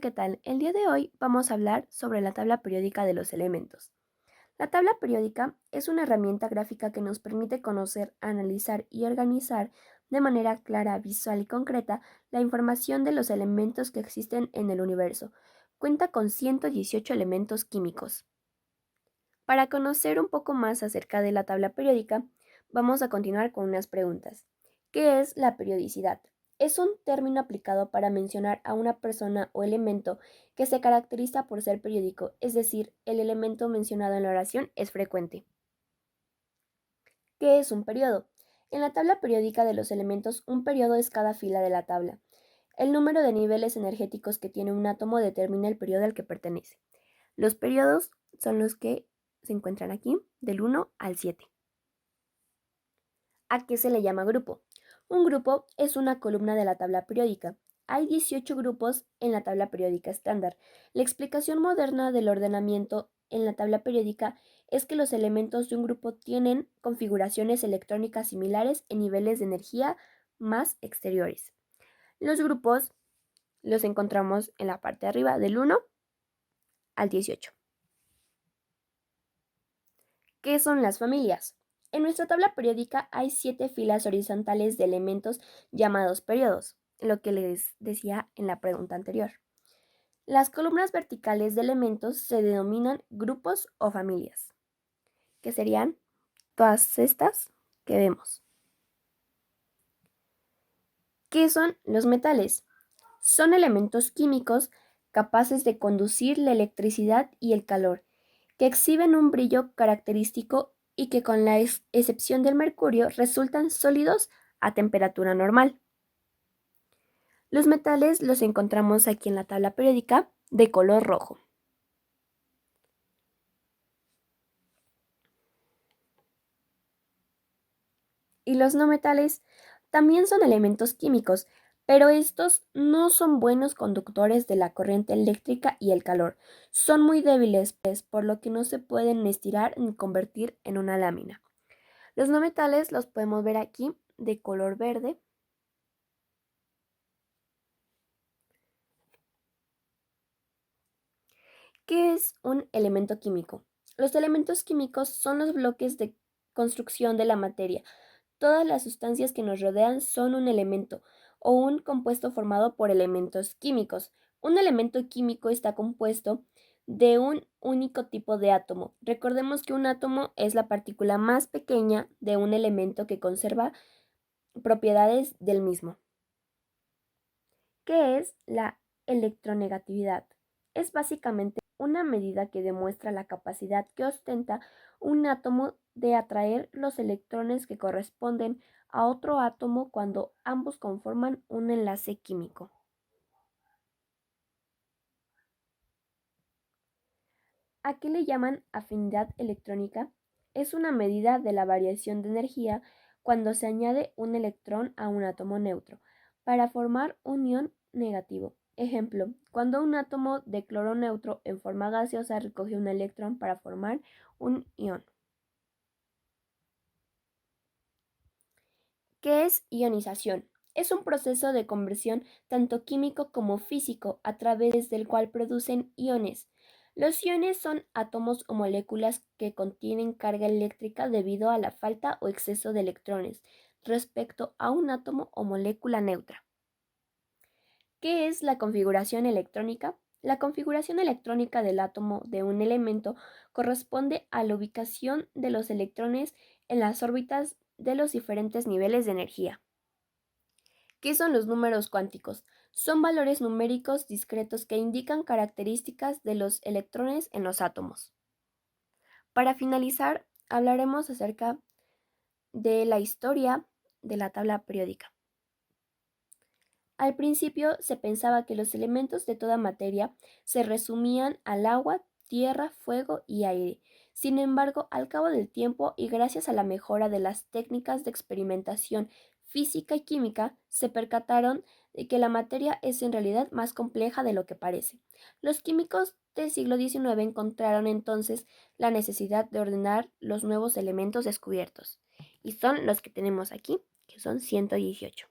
¿qué tal? El día de hoy vamos a hablar sobre la tabla periódica de los elementos. La tabla periódica es una herramienta gráfica que nos permite conocer, analizar y organizar de manera clara, visual y concreta la información de los elementos que existen en el universo. Cuenta con 118 elementos químicos. Para conocer un poco más acerca de la tabla periódica, vamos a continuar con unas preguntas. ¿Qué es la periodicidad? Es un término aplicado para mencionar a una persona o elemento que se caracteriza por ser periódico, es decir, el elemento mencionado en la oración es frecuente. ¿Qué es un periodo? En la tabla periódica de los elementos, un periodo es cada fila de la tabla. El número de niveles energéticos que tiene un átomo determina el periodo al que pertenece. Los periodos son los que se encuentran aquí, del 1 al 7. ¿A qué se le llama grupo? Un grupo es una columna de la tabla periódica. Hay 18 grupos en la tabla periódica estándar. La explicación moderna del ordenamiento en la tabla periódica es que los elementos de un grupo tienen configuraciones electrónicas similares en niveles de energía más exteriores. Los grupos los encontramos en la parte de arriba del 1 al 18. ¿Qué son las familias? En nuestra tabla periódica hay 7 filas horizontales de elementos llamados periodos, lo que les decía en la pregunta anterior. Las columnas verticales de elementos se denominan grupos o familias, que serían todas estas que vemos. ¿Qué son los metales? Son elementos químicos capaces de conducir la electricidad y el calor, que exhiben un brillo característico y que con la excepción del mercurio resultan sólidos a temperatura normal. Los metales los encontramos aquí en la tabla periódica de color rojo. Y los no metales también son elementos químicos, pero estos no son buenos conductores de la corriente eléctrica y el calor. Son muy débiles, por lo que no se pueden estirar ni convertir en una lámina. Los no metales los podemos ver aquí de color verde. ¿Qué es un elemento químico? Los elementos químicos son los bloques de construcción de la materia. Todas las sustancias que nos rodean son un elemento o un compuesto formado por elementos químicos. Un elemento químico está compuesto de un único tipo de átomo. Recordemos que un átomo es la partícula más pequeña de un elemento que conserva propiedades del mismo. ¿Qué es la electronegatividad? Es básicamente una medida que demuestra la capacidad que ostenta un átomo de atraer los electrones que corresponden a otro átomo cuando ambos conforman un enlace químico. ¿A qué le llaman afinidad electrónica? Es una medida de la variación de energía cuando se añade un electrón a un átomo neutro para formar un ion negativo. Ejemplo, cuando un átomo de cloro neutro en forma gaseosa recoge un electrón para formar un ion. ¿Qué es ionización? Es un proceso de conversión tanto químico como físico a través del cual producen iones. Los iones son átomos o moléculas que contienen carga eléctrica debido a la falta o exceso de electrones respecto a un átomo o molécula neutra. ¿Qué es la configuración electrónica? La configuración electrónica del átomo de un elemento corresponde a la ubicación de los electrones en las órbitas de los diferentes niveles de energía. ¿Qué son los números cuánticos? Son valores numéricos discretos que indican características de los electrones en los átomos. Para finalizar, hablaremos acerca de la historia de la tabla periódica. Al principio se pensaba que los elementos de toda materia se resumían al agua, tierra, fuego y aire. Sin embargo, al cabo del tiempo y gracias a la mejora de las técnicas de experimentación física y química, se percataron de que la materia es en realidad más compleja de lo que parece. Los químicos del siglo XIX encontraron entonces la necesidad de ordenar los nuevos elementos descubiertos, y son los que tenemos aquí, que son 118.